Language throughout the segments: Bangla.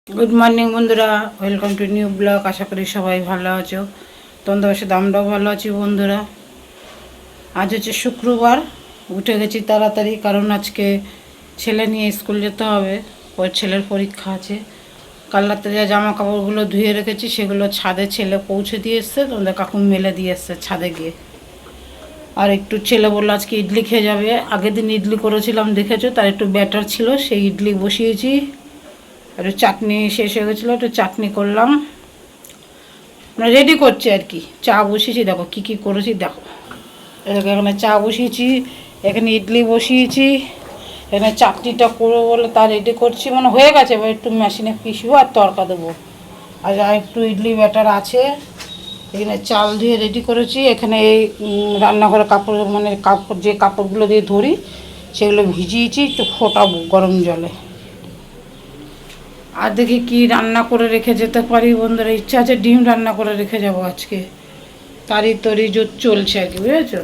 গুড মর্নিং বন্ধুরা, ওয়েলকাম টু নিউ ব্লগ। আশা করি সবাই ভালো আছো। তোমাদের বাসে আমরাও ভালো আছি বন্ধুরা। আজ হচ্ছে শুক্রবার, উঠে গেছি তাড়াতাড়ি, কারণ আজকে ছেলে নিয়ে স্কুল যেতে হবে। ওর ছেলের পরীক্ষা আছে। কাল রাতে যা জামা কাপড়গুলো ধুয়ে রেখেছি সেগুলো ছাদে ছেলে পৌঁছে দিয়ে এসছে, তোমাদের কাকুন মেলে দিয়ে এসছে ছাদে গিয়ে। আর একটু ছেলে বললো আজকে ইডলি খেয়ে যাবে। আগের দিন ইডলি করেছিলাম দেখেছো, তার একটু ব্যাটার ছিল, সেই ইডলি বসিয়েছি। একটু চাটনি শেষ হয়ে গেছিলো, একটু চাটনি করলাম, মানে রেডি করছি আর কি। চা বসিয়েছি, দেখো কী কী করেছি দেখো। এখানে চা বসিয়েছি, এখানে ইডলি বসিয়েছি, এখানে চাটনিটা করবো বলে তা রেডি করছি, মানে হয়ে গেছে। এবার একটু মেশিনে পিসবো আর তড়কা দেবো। আর একটু ইডলি ব্যাটার আছে। এখানে চাল দিয়ে রেডি করেছি। এখানে এই রান্নাঘরে কাপড়, মানে কাপড় যে কাপড়গুলো দিয়ে ধরি সেগুলো ভিজিয়েছি, একটু ফোটাবো গরম জলে। আর দেখি কি রান্না করে রেখে যেতে পারি বন্ধুরা। ইচ্ছা আছে ডিম রান্না করে রেখে যাব আজকে। তারই তরি জোর চলছে আর কি, বুঝেছো।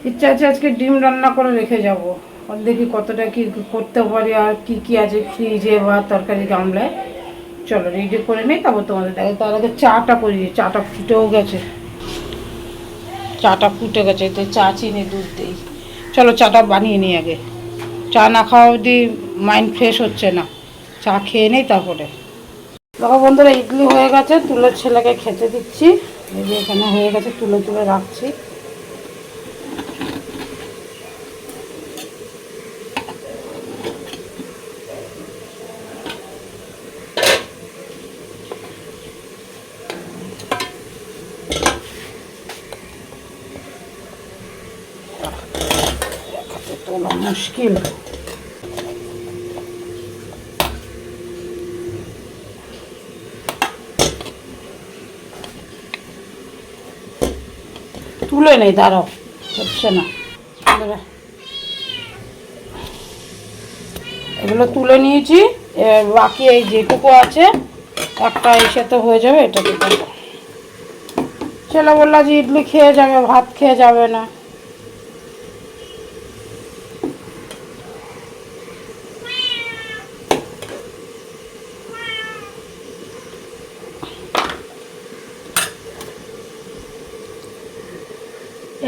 ইচ্ছা আছে আজকে ডিম রান্না করে রেখে যাব। আর দেখি কতটা কি করতে পারি, আর কি কি আছে ফ্রিজে বা তরকারি গামলায়। চলো রেডি করে নিই, তারপর তোমাদের দেখো। তার আগে চাটা করি, চাটা ফুটেও গেছে। চাটা ফুটে গেছে, তো চা চিনি দুধ দিই। চলো চাটা বানিয়ে নিই আগে। চা না খাওয়া অবধি মাইন্ড ফ্রেশ হচ্ছে না। চা খেয়ে নেই তারপরে। দেখো বন্ধুরা, ইডলি হয়ে গেছে, তুলে ছেলেকে খেতে দিচ্ছি। এই যে এখানে হয়ে গেছে, তুলে তুলে রাখছি। তোলা মুশকিল। তুলে নেই, দাঁড়াও, হচ্ছে না। এগুলো তুলে নিয়েছি, বাকি এই যেটুকু আছে একটা এসে তো হয়ে যাবে। এটা দিতে ছেলে বললো যে ইডলি খেয়ে যাবে, ভাত খেয়ে যাবে না।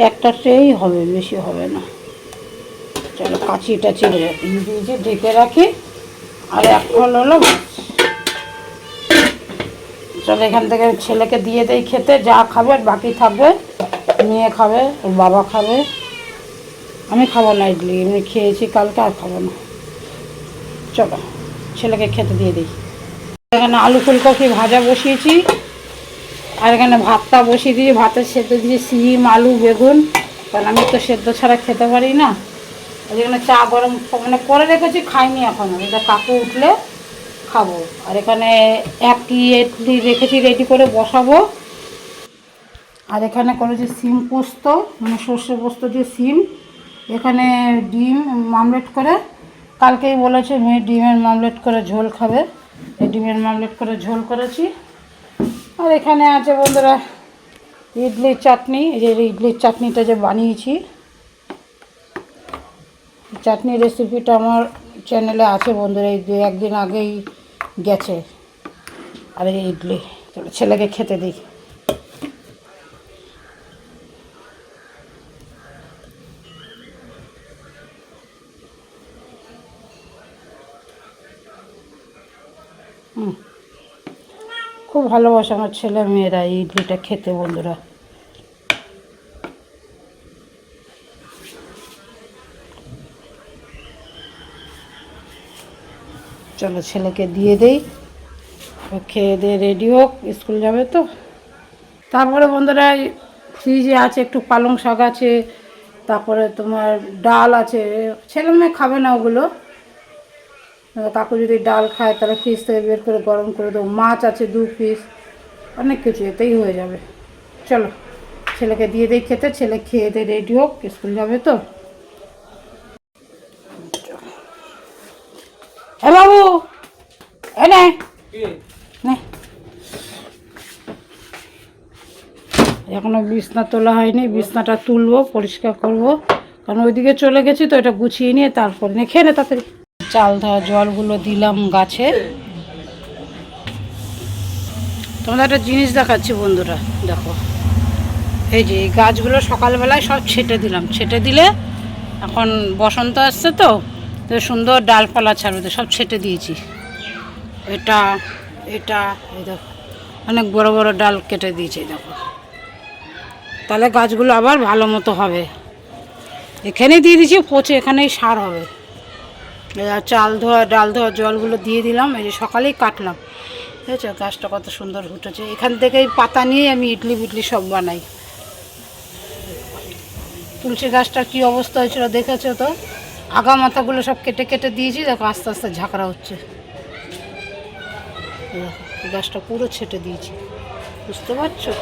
একটাতেই হবে, বেশি হবে না। চলো কাঁচিটা চিড়ে দিয়ে ঢেকে রাখি। আর এখন হলো, চলো এখান থেকে ছেলেকে দিয়ে দেই খেতে। যা খাবে আর বাকি থাকবে মেয়ে খাবে, ওর বাবা খাবে। আমি খাবো না ইডলি, এমনি খেয়েছি কালকে, আর খাবো না। চলো ছেলেকে খেতে দিয়ে দিই। এখানে আলু ফুলকপি ভাজা বসিয়েছি, আর এখানে ভাতটা বসিয়ে দিয়েছি। ভাতের সেদ্ধ দিয়ে সিম আলু বেগুন, কারণ আমি তো সেদ্ধ ছাড়া খেতে পারি না। আর এখানে চা গরম মানে করে রেখেছি, খাইনি এখনও। এটা কাকু উঠলে খাবো। আর এখানে এক ইডলি রেখেছি, রেডি করে বসাবো। আর এখানে করেছি সিম পোস্ত, মানে সর্ষে পোস্ত দিয়ে সিম। এখানে ডিম মামলেট করে, কালকেই বলেছে মেয়ে ডিমের মামলেট করে ঝোল খাবে, এই ডিমের মামলেট করে ঝোল করেছি। আর এখানে আছে বন্ধুরা ইডলির চাটনি। এই যে ইডলির চাটনিটা যে বানিয়েছি, চাটনির রেসিপিটা আমার চ্যানেলে আছে বন্ধুরা, এই 2-1 দিন আগেই গেছে। আর এই ইডলি, চলো ছেলেকে খেতে দিই। খুব ভালোবাসে আমার ছেলে মেয়েরা এই ইডলিটা খেতে বন্ধুরা। চলো ছেলেকে দিয়ে দেই, খেয়ে দিয়ে রেডি হোক, স্কুল যাবে তো। তারপরে বন্ধুরা ফ্রিজে আছে একটু পালং শাক আছে, তারপরে তোমার ডাল আছে। ছেলে মেয়ে খাবে না ওগুলো, কাকু যদি ডাল খায় তাহলে ফ্রিজ থেকে বের করে গরম করে দেবো। মাছ আছে 2 পিস, অনেক কিছু, এতেই হয়ে যাবে। চলো ছেলেকে দিয়ে দিই খেতে, ছেলে খেয়ে দিয়ে রেডি হোক, স্কুল যাবে তো। এ বাবু এ নে, এখনো বিছনা তোলা হয়নি, বিছনাটা তুলবো, পরিষ্কার করব, কারণ ওইদিকে চলে গেছি তো। এটা গুছিয়ে নিয়ে তারপরে খেয়ে নে তাড়াতাড়ি। চাল ধোয়া জলগুলো দিলাম গাছে। তোমাদের একটা জিনিস দেখাচ্ছি বন্ধুরা, দেখো এই যে এই গাছগুলো সকালবেলায় সব ছেটে দিলাম। ছেটে দিলে এখন বসন্ত আসছে তো সুন্দর ডালপালা ছাড়বে, সব ছেটে দিয়েছি। এটা এটা এই দেখো অনেক বড় বড় ডাল কেটে দিয়েছি দেখো, তাহলে গাছগুলো আবার ভালো মতো হবে। এখানেই দিয়ে দিয়েছি পচে, এখানেই সার হবে। চাল ধোয়া ডাল ধোয়া জলগুলো দিয়ে দিলাম, এই যে সকালেই কাটলাম। ঠিক আছে, গাছটা কত সুন্দর উঠেছে। এখান থেকেই পাতা নিয়ে আমি ইডলি বিডলি সব বানাই। তুলসী গাছটার কী অবস্থা হয়েছিল দেখেছো তো, আগা মাথাগুলো সব কেটে কেটে দিয়েছি, দেখো আস্তে আস্তে ঝাঁকড়া হচ্ছে। দেখো গাছটা পুরো ছেটে দিয়েছি, বুঝতে পারছো?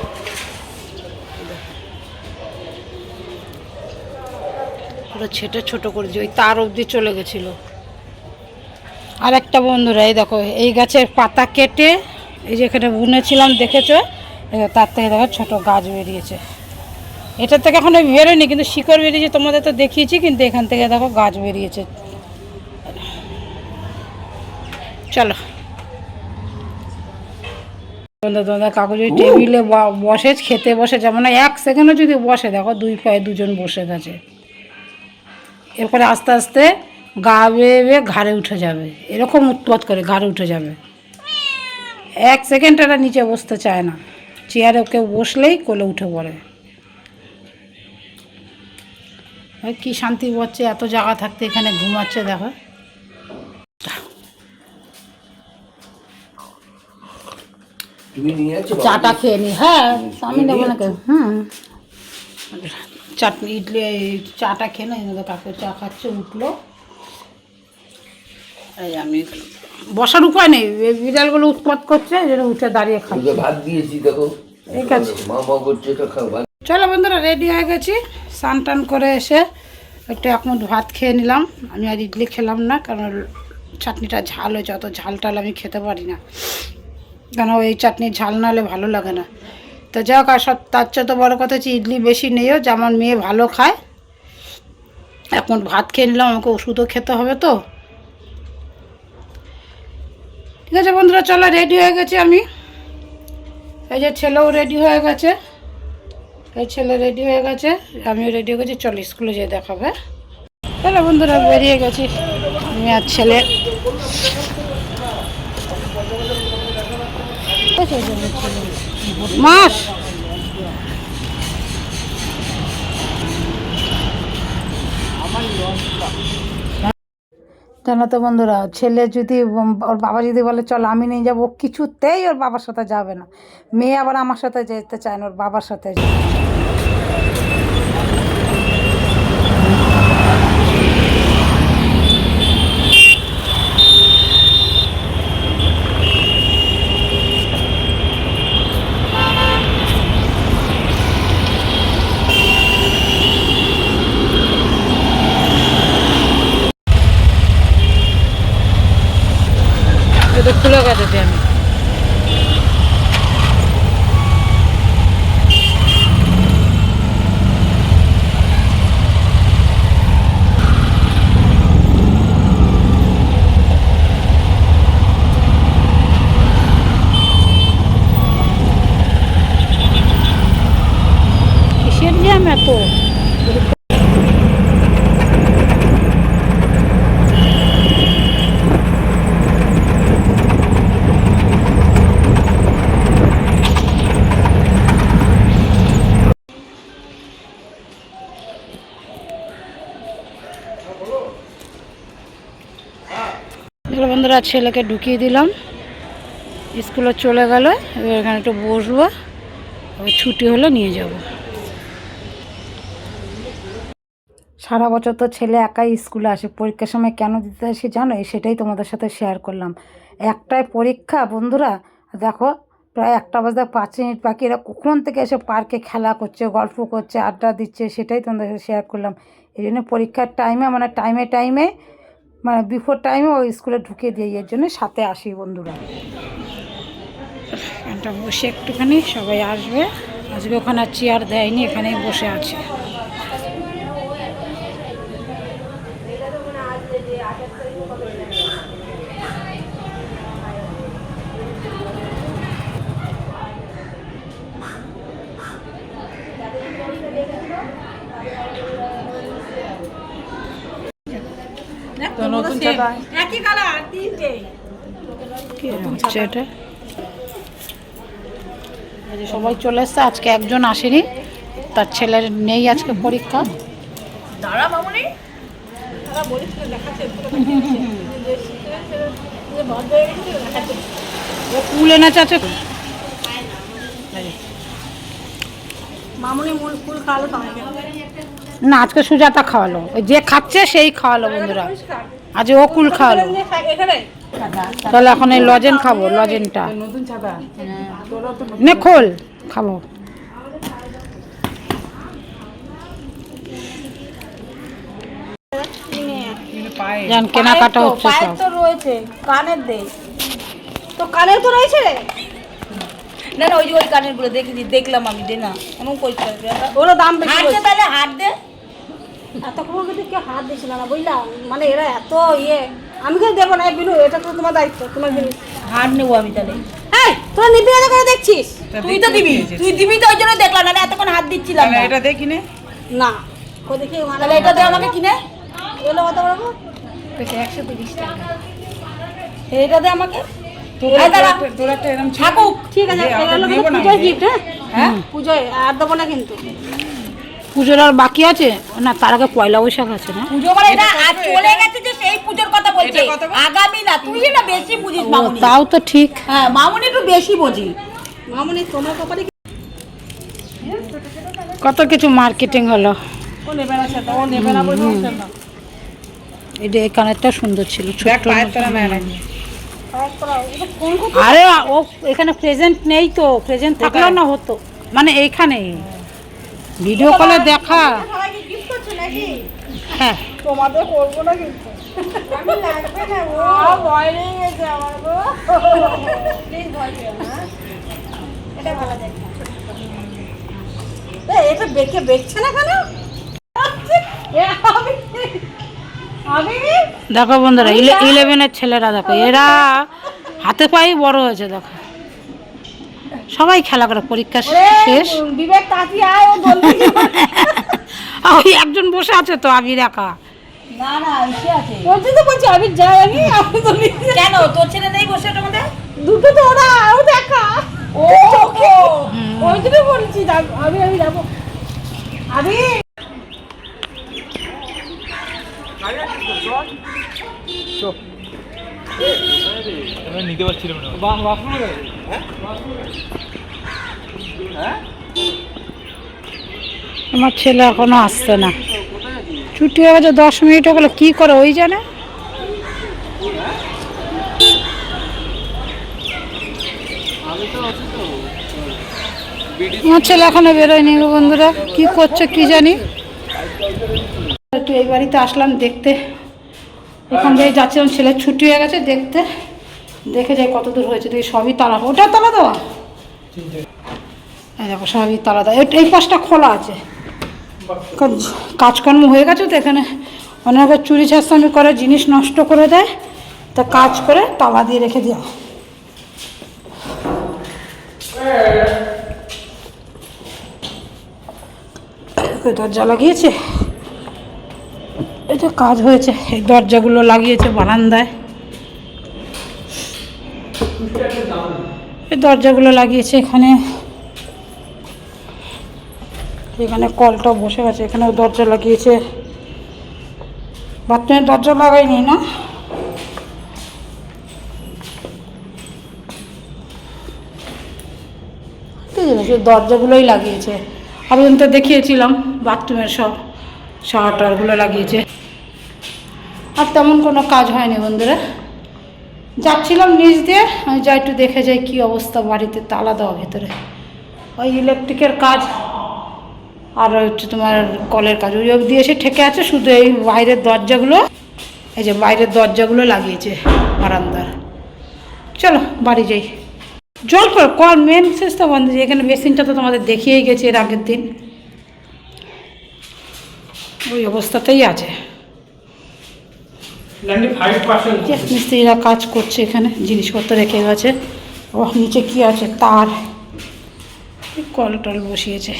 পুরো ছেটে ছোটো করে দিই, ওই তার অবধি চলে গেছিলো। আর একটা বন্ধুরা এই দেখো এই গাছের পাতা কেটে এই যে এখানে বুনেছিলাম দেখেছো, তার থেকে দেখো ছোটো গাছ বেরিয়েছে। এটার থেকে এখন বেরোয়নি কিন্তু শিকড় বেরিয়েছে, তোমাদের তো দেখিয়েছি, কিন্তু এখান থেকে দেখো গাছ বেরিয়েছে। চলো তোমাদের কাকু যদি টেবিলে বসে খেতে বসে, যেমন 1 সেকেন্ডও যদি বসে, দেখো 2 পায়ে 2জন বসে গেছে। এরপরে আস্তে আস্তে গা বেয়ে বেয়ে ঘাড়ে উঠে যাবে, এরকম উৎপাত করে ঘাড়ে উঠে যাবে। 1 সেকেন্ড এরা নিচে বসতে চায় না, চেয়ারে কেউ বসলেই কোলে উঠে পড়ে। কি শান্তি পাচ্ছে, এত জায়গা থাকতে এখানে ঘুমাচ্ছে দেখো। চাটা খেয়ে নি। হ্যাঁ আমি নেবো না কেউ। চাটনি ইডলি চাটা খেয়ে না, কাকু চা খাচ্ছে, উঠলো। এই আমি বসার উপায় নেই, বিড়ালগুলো উৎপাত করছে, যেটা উঠে দাঁড়িয়ে খাচ্ছে। ভাত দিয়েছি দেখো, ঠিক আছে। চলো বন্ধুরা রেডি হয়ে গেছি, স্নান টান করে এসে একটু 1 মুঠ ভাত খেয়ে নিলাম। আমি আর ইডলি খেলাম না, কারণ চাটনিটা ঝাল হয়েছে, অত ঝাল টাল আমি খেতে পারি না, কেন এই চাটনির ঝাল না হলে ভালো লাগে না। তো যাক, আর সব তার চেয়ে তো বড়ো কথা হচ্ছে ইডলি বেশি নেইও, যে আমার মেয়ে ভালো খায়। 1 মুঠ ভাত খেয়ে নিলাম, আমাকে ওষুধও খেতে হবে তো। ঠিক আছে বন্ধুরা, চলো রেডি হয়ে গেছি আমি। এই যে ছেলেও রেডি হয়ে গেছে, এই ছেলে রেডি হয়ে গেছে, আমিও রেডি হয়ে গেছি। চলো স্কুলে যেয়ে দেখাবে। চলো বন্ধুরা বেরিয়ে গেছি আমি আর ছেলে। মাস জানো তো বন্ধুরা, ছেলে যদি ওর বাবা যদি বলে চলো আমি নিয়ে যাবো, কিছুতেই ওর বাবার সাথে যাবে না। মেয়ে আবার আমার সাথে যেতে চায় না, ওর বাবার সাথে যায়। এটা খুলে গেছে আমি। কিসের জ্যাম এত? বন্ধুরা ছেলেকে ঢুকিয়ে দিলাম, স্কুলে চলে গেল। এবার এখানে একটু বসবো, ছুটি হলে নিয়ে যাব। সারা বছর তো ছেলে একাই স্কুলে আসে, পরীক্ষার সময় কেন দিতে আসে জানো, সেটাই তোমাদের সাথে শেয়ার করলাম। একটাই পরীক্ষা বন্ধুরা, দেখো প্রায় 1:05 বাকি, এরা কখন থেকে এসে পার্কে খেলা করছে, গল্প করছে, আড্ডা দিচ্ছে, সেটাই তোমাদের সাথে শেয়ার করলাম। এই জন্য পরীক্ষার টাইমে মানে টাইমে মানে বিফোর টাইমে ওই স্কুলে ঢুকিয়ে দিয়ে, এর জন্য সাথে আসি বন্ধুরা। এটা বসে একটুখানি সবাই আসবে, আজকে ওখানে আর চেয়ার দেয়নি, এখানেই বসে আছে। একই কালার তিনটে। কি হচ্ছে এটা? এই যে সবাই চলে এসছে, আজকে একজন আসেনি, তার ছেলের নেই আজকে পরীক্ষা। দাঁড়া মামুনি, দাঁড়া বলিস না, দেখাচ্ছে ফুল এনেছে আছে। মামুনি মূল ফুল খাওয়ালো তো আমাকে। না, আজকে সুজাতা খাওয়ালো, ওই যে খাচ্ছে সেই খাওয়ালো বন্ধুরা, আজ ও কুল খাওয়ালো। এখানে তাহলে এখন এই লজেন খাবো, লজেনটা নতুন ছাতা নে খোল খাবো। জান কেনাকাটা হচ্ছে পায়ের সব। তো রয়েছে, কানের দে তো, কানের তো রয়েছে রে। না না, ওই যে ওই কানের গুলো দেখেছি, দেখলাম আমি, দে না এমন কই ওগুলো দাম বেশি। হাত দে তাহলে, হাত দে। এতক্ষণ কিন্তু কেউ হাত দিছিল না বুঝলাম, মানে এরা এত ইয়ে। আমি কিন্তু দেবো না বিনু, এটা তো তোমার দায়িত্ব, তোমার জিনিস। হাত নেবো আমি তাহলে। এই তোরা নিবি না করে দেখছিস? তুই তো দিবি, তুই দিবি তো, ওই জন্য দেখলাম, না এতক্ষণ হাত দিচ্ছিলাম না। এটা দেখি নে না কো দেখি, তাহলে এটা দে আমাকে কিনে। এগুলো কত বলবো? 130 টাকা। এটা দে আমাকে। থাকুক, ঠিক আছে, পুজোর গিফট। হ্যাঁ পুজোয় আর দেবো না কিন্তু। পুজোর আর বাকি আছে না, তার আগে পয়লা বৈশাখ আছে না? পুজো মানে এটা আজ চলে গেছে, যে সেই পুজোর কথা বলছে, আগামী না। তুই না বেশি বুঝিস মামুনি। তাও তো ঠিক। হ্যাঁ মামুনি একটু বেশি বুঝি। মামুনি তোমার কপালে কত কিছু মার্কেটিং হলো। ও নেবে না, সেটা ও নেবে না বলছে না। এটা এই কানেরটা সুন্দর ছিল, ছোট্ট। কোন কোন আরে ও এখানে প্রেজেন্ট নেই তো, প্রেজেন্ট থাকলেও না হতো, মানে এইখানে ভিডিও কলে দেখা। সবাইকে গিফট করছে নাকি? হ্যাঁ তোমাদের করবো না কিন্তু। আমি লাগবে না, ও ভয় লেগে গেছে আমার গো। প্লিজ ভয় পেও না, এটা ভালো দেখো। এটা বেঁকে বেঁকছে না কেন? আমি দেখো বন্ধুরা, 11-এর ছেলেরা দেখো, এরা হাতে পায়ে বড় হয়েছে দেখো, সবাই খেলা করে। পরীক্ষা শেষ, বিবেক তাতি আয়, ও বলবি। ওই একজন বসে আছে তো, আবির একা। না না এসে আছে, বলছি তো, বলছি আমি যাই, আমি তো কেন তোর ছেলে নেই বসে ওটার মধ্যে? দুটো তো ওরা, ও দেখা, ও ওই জন্য বলছি আমি যাবো। আমি নিতে পারছিলাম না। আমার ছেলে এখনো আসছে না, ছুটি হয়ে গেছে 10 মিনিট হলো, কি করে ওই জানে। আমার ছেলে এখনো বেরোয়নি গো বন্ধুরা, কি করছে কি জানি। একটু এই বাড়িতে আসলাম দেখতে, এখান থেকে যাচ্ছিলাম, ছেলের ছুটি হয়ে গেছে, দেখতে দেখে যাই কত দূর হয়েছে। দেখি সবই তালা, ওটা তালা দেওয়া, এই দেখো সবই তালা দেওয়া। এই পাশটা খোলা আছে, কাজকর্ম হয়ে গেছে তো, এখানে অনেকে চুরি ছাস্তামি করে, জিনিস নষ্ট করে দেয়, তা কাজ করে তালা দিয়ে রেখে দেওয়া। দরজা লাগিয়েছে, এটা কাজ হয়েছে, এই দরজাগুলো লাগিয়েছে বারান্দায়, এই দরজাগুলো লাগিয়েছে এখানে, এখানে কলটা বসে গেছে, এখানেও দরজা লাগিয়েছে। বাথরুমের দরজা লাগাইনি না, ঠিক আছে, শুধু দরজাগুলোই লাগিয়েছে। আমি তো দেখিয়েছিলাম বাথরুমের সব শাওয়ারগুলো লাগিয়েছে, আর তেমন কোনো কাজ হয়নি বন্ধুরা। যাচ্ছিলাম নিচ দিয়ে, আমি যাই একটু দেখে যাই কী অবস্থা, বাড়িতে তালা দেওয়া ভেতরে, ওই ইলেকট্রিকের কাজ আর হচ্ছে তোমার কলের কাজ, ওই অবধি এসে ঠেকে আছে, শুধু এই বাইরের দরজাগুলো, এই যে বাইরের দরজাগুলো লাগিয়েছে বারান্দার। চলো বাড়ি যাই, জল পড়ে, কল মেন শেষ তো বন্ধ। এখানে বেসিনটা তো তোমাদের দেখিয়েই গেছে এর আগের দিন, ওই অবস্থাতেই আছে। মিস্ত্রিরা কাজ করছে, এখানে জিনিসপত্র রেখে গেছে। ও নিচে কি আছে, তার, কল টল বসিয়েছে।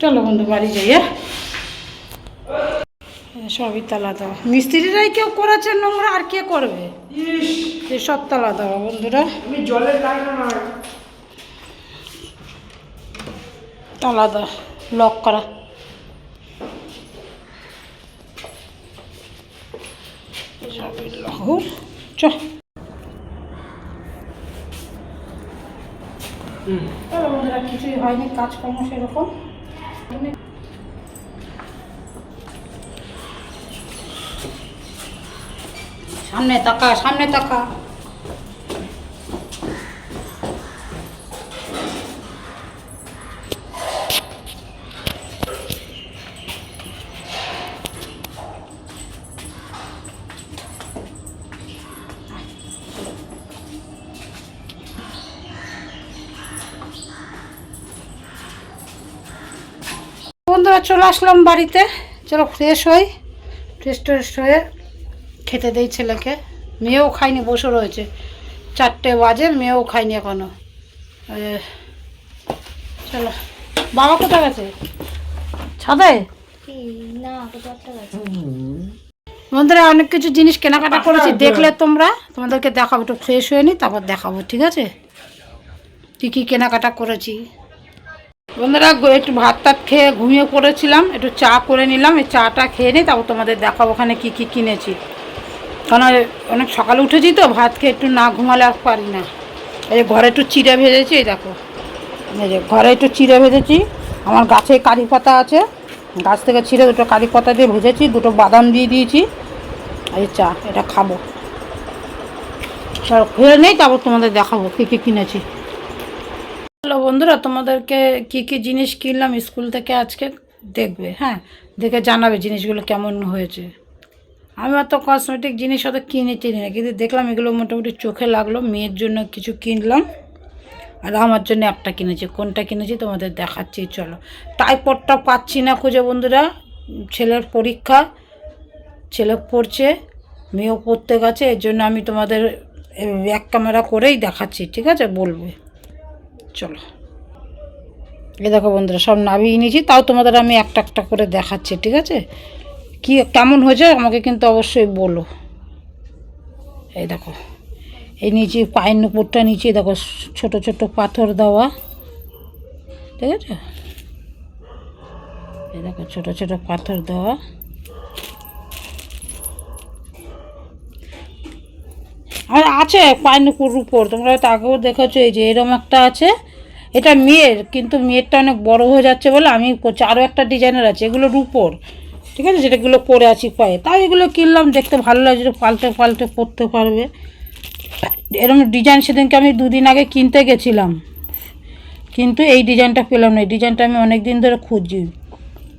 চলো বন্ধু বাড়ি যাই। সবই তালা দেওয়া, মিস্ত্রিরাই কেউ করেছে নোংরা, আর কে করবে? সব তালা দেওয়া বন্ধুরা, তালা দেওয়া, লক করা। চ বন্ধুরা, কিছুই হয়নি, কাজকর্ম সেরকম। সামনে তাকা, সামনে তাকা। বন্ধুরা চলে আসলাম বাড়িতে, চলো ফ্রেশ হই, ফ্রেশ হয়ে খেতে দেই ছেলেকে। মেয়েও খায়নি, বসে রয়েছে, 4টে বাজে, মেয়েও খায়নি এখনো। চলো, বাবা কোথায় গেছে? ছাদে? বন্ধুরা অনেক কিছু জিনিস কেনাকাটা করেছি, দেখলে তোমরা, তোমাদেরকে দেখাবো। একটু ফ্রেশ হয়ে নি, তারপর দেখাবো, ঠিক আছে? কী কী কেনাকাটা করেছি। বন্ধুরা একটু ভাত টাত খেয়ে ঘুমিয়ে পড়েছিলাম, একটু চা করে নিলাম, এই চাটা খেয়ে নিই, তারপর তোমাদের দেখাবো ওখানে কী কী কিনেছি। কারণ অনেক সকালে উঠেছি তো, ভাত খেয়ে একটু না ঘুমালে আর পারি না। এই ঘরে একটু চিড়ে ভেজেছি, এই দেখো, এই যে ঘরে একটু চিড়ে ভেজেছি, আমার গাছে কারি পাতা আছে, গাছ থেকে ছিঁড়ে 2টো কারি পাতা দিয়ে ভেজেছি, 2টো বাদাম দিয়ে দিয়েছি, এই চা, এটা খাবো। খেয়ে নেই, তারপর তোমাদের দেখাবো কী কী কিনেছি। হ্যালো বন্ধুরা, তোমাদেরকে কি কি জিনিস কিনলাম স্কুল থেকে আজকে দেখবে, হ্যাঁ, দেখে জানাবে জিনিসগুলো কেমন হয়েছে। আমি অত কসমেটিক জিনিস অত কিনেছি না, কিন্তু দেখলাম এগুলো মোটামুটি চোখে লাগলো। মেয়ের জন্য কিছু কিনলাম, আর আমার জন্য একটা কিনেছি। কোনটা কিনেছি তোমাদের দেখাচ্ছি, চলো। টাইপডটা পাচ্ছি না খুঁজে বন্ধুরা, ছেলের পরীক্ষা, ছেলে পড়ছে, মেয়েও পড়তে গেছে, এর জন্য আমি তোমাদের ব্যাক ক্যামেরা করেই দেখাচ্ছি, ঠিক আছে? বলবে, চলো। এই দেখো বন্ধুরা, সব নামিয়ে নিয়েছি, তাও তোমাদের আমি একটা একটা করে দেখাচ্ছি, ঠিক আছে? কি কেমন হয়েছে আমাকে কিন্তু অবশ্যই বলো। এই দেখো, এই নিচে পায়ের নুপুরটা নিচে দেখো, ছোট ছোট পাথর দেওয়া, ঠিক আছে? এই দেখো ছোট ছোট পাথর দেওয়া। আর আছে পায়ের নুপুর উপর, তোমরা হয়তো আগেও দেখেছো, এই যে এরকম একটা আছে, এটা মেয়ের, কিন্তু মেয়েরটা অনেক বড় হয়ে যাচ্ছে বলে আমি করছি। আরও একটা ডিজাইনের আছে, এগুলোর উপর, ঠিক আছে? যেটাগুলো পরে আছি পায়ে, তাই এগুলো কিনলাম, দেখতে ভালো লাগছে, পাল্টে পাল্টে পরতে পারবে। এরকম ডিজাইন সেদিনকে আমি 2 দিন আগে কিনতে গেছিলাম, কিন্তু এই ডিজাইনটা পেলাম না। এই ডিজাইনটা আমি অনেক দিন ধরে খুঁজি,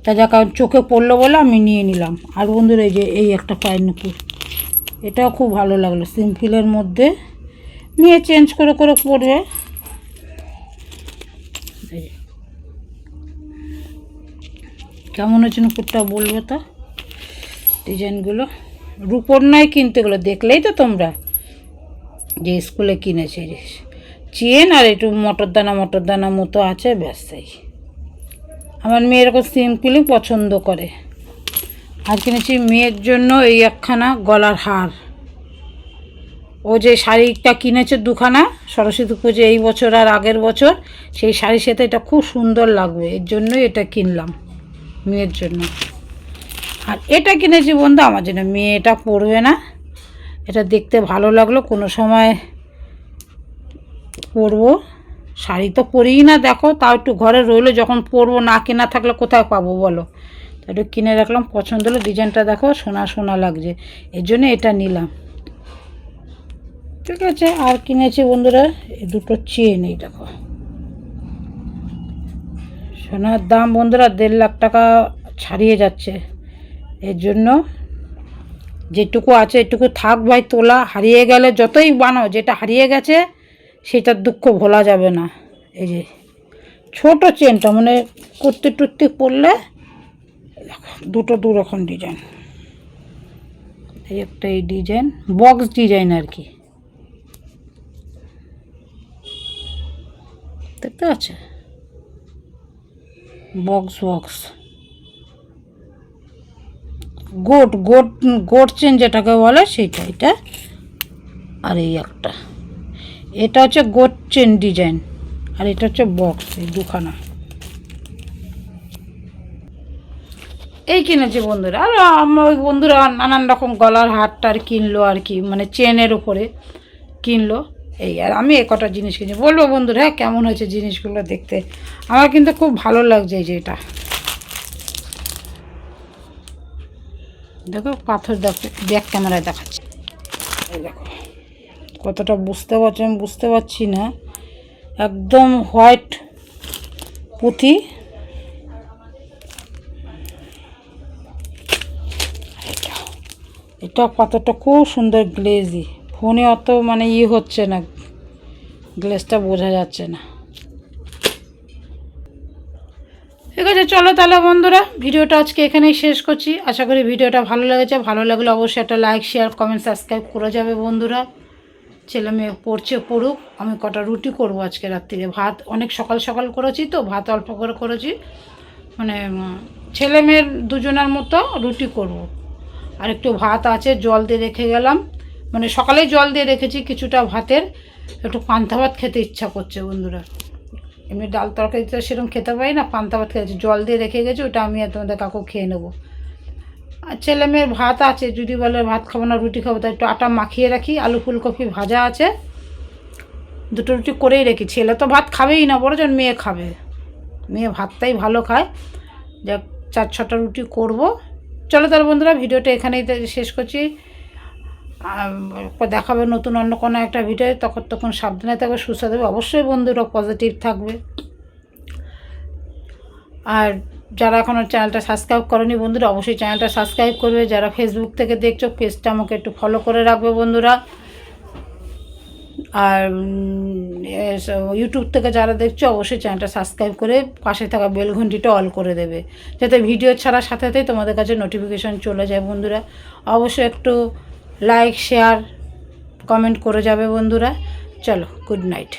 তা যা কারণ চোখে পড়লো বলে আমি নিয়ে নিলাম। আর বন্ধুরা এই যে এই একটা পায়ের নুপুর, এটাও খুব ভালো লাগলো, সিম্পলের মধ্যে, মেয়ে চেঞ্জ করে করে পরবে। কেমন হয়েছে নুপুরটা বলবে তো, ডিজাইনগুলো রুপোর নয় কিন্তু, এগুলো দেখলেই তো তোমরা যে স্কুলে কিনেছে, চেন আর একটু মটর দানা মতো আছে, ব্যাস। তাই আমার মেয়ে এরকম সিম্পলই পছন্দ করে। আর কিনেছি মেয়ের জন্য এই একখানা গলার হার, ও যে শাড়িটা কিনেছে 2খানা সরস্বতী পুজো এই বছর আর আগের বছর, সেই শাড়ির সাথে এটা খুব সুন্দর লাগবে, এর জন্যই এটা কিনলাম মেয়ের জন্য। আর এটা কিনেছি বন্ধু আমার জন্য, মেয়ে এটা পরবে না, এটা দেখতে ভালো লাগলো, কোনো সময় পরবো। শাড়ি তো পরিই না দেখো, তাও একটু ঘরে রইলো, যখন পরবো না কেনা থাকলে কোথায় পাবো বলো, তো একটু কিনে রাখলাম, পছন্দ হলো। ডিজাইনটা দেখো, সোনা সোনা লাগছে, এর জন্য এটা নিলাম, ঠিক আছে? আর কিনেছি বন্ধুরা এই 2টো চেন, এই দেখো, সোনার দাম বন্ধুরা 1.5 লাখ টাকা ছাড়িয়ে যাচ্ছে, এর জন্য যেটুকু আছে এটুকু থাক ভাই, তোলা হারিয়ে গেলে যতই বানাও, যেটা হারিয়ে গেছে সেটার দুঃখ ভোলা যাবে না। এই যে ছোট চেনটা মানে কুর্তি টুর্তি পরলে, দুটো 2 রকম ডিজাইন, এই একটা এই ডিজাইন, বক্স ডিজাইন আর কি, দেখতে পাচ্ছ, box goat goat goat chain যেটাকে বলে সেইটা, এটা আর এই একটা, এটা হচ্ছে গোট চেন ডিজাইন, আর এটা হচ্ছে বক্স, এই দুখানা এই কিনেছে বন্ধুরা। আর আমার ওই বন্ধুরা নানান রকম গলার হারটার কিনলো আর কি, মানে চেনের উপরে কিনলো এই। আর আমি এ কটা জিনিস কিনেছি, বলবো বন্ধুরা হ্যাঁ কেমন হয়েছে জিনিসগুলো দেখতে। আমার কিন্তু খুব ভালো লাগছে এই যে এটা দেখো, পাথর দেখো, ব্যাক ক্যামেরায় দেখাচ্ছি, এই দেখো কতটা বুঝতে পারছি, আমি বুঝতে পারছি না, একদম হোয়াইট পুঁথি। এটা পাথরটা খুব সুন্দর গ্লেজি, ফোনে অত মানে হচ্ছে না, গ্লেজটা বোঝা যাচ্ছে না। ঠিক আছে চলো তাহলে বন্ধুরা, ভিডিওটা আজকে এখানেই শেষ করছি। আশা করি ভিডিওটা ভালো লেগেছে, ভালো লাগলে অবশ্যই একটা লাইক শেয়ার কমেন্ট সাবস্ক্রাইব করে যাবে বন্ধুরা। ছেলে মেয়ে পড়ছে পড়ুক, আমি কটা রুটি করব আজকে রাত্রিরে। ভাত অনেক সকাল সকাল করেছি তো, ভাত অল্প করে করেছি, মানে ছেলে মেয়ের দুজনের মতো রুটি করব। আর একটু ভাত আছে, জল দিয়ে রেখে গেলাম, মানে সকালেই জল দিয়ে রেখেছি কিছুটা ভাতের, একটু পান্তা ভাত খেতে ইচ্ছা করছে বন্ধুরা। এমনি ডাল তরকারি তো সেরকম খেতে পারি না, পান্তা ভাত খেয়েছি, জল দিয়ে রেখে গেছি, ওটা আমি আর তোমাদের কাকু খেয়ে নেবো। আর ছেলে মেয়ের ভাত আছে, যদি বলে ভাত খাবো না রুটি খাবো, তাই একটু আটা মাখিয়ে রাখি, আলু ফুলকপি ভাজা আছে, দুটো রুটি করেই রেখি। ছেলে তো ভাত খাবেই না, বড়জন মেয়ে খাবে, মেয়ে ভাতটাই ভালো খায়, যাক 4-6টা রুটি করব। চলো তাহলে বন্ধুরা, ভিডিওটা এখানেই শেষ করছি। দেখাবে নতুন অন্য কোনো একটা ভিডিও, তখন সাবধানে থাকবে, সুস্থ থাকবে, অবশ্যই বন্ধুরা পজিটিভ থাকবে। আর যারা এখনও চ্যানেলটা সাবস্ক্রাইব করেনি বন্ধুরা, অবশ্যই চ্যানেলটা সাবস্ক্রাইব করবে। যারা ফেসবুক থেকে দেখছো, পেজটা আমাকে একটু ফলো করে রাখবে বন্ধুরা। আর ইউটিউব থেকে যারা দেখছো, অবশ্যই চ্যানেলটা সাবস্ক্রাইব করে পাশে থাকা বেল ঘন্টিটা অল করে দেবে, যাতে ভিডিও ছাড়ার সাথে সাথেই তোমাদের কাছে নোটিফিকেশান চলে যায় বন্ধুরা। অবশ্যই একটু লাইক শেয়ার কমেন্ট করে যাবে বন্ধুরা। চলো, গুড নাইট।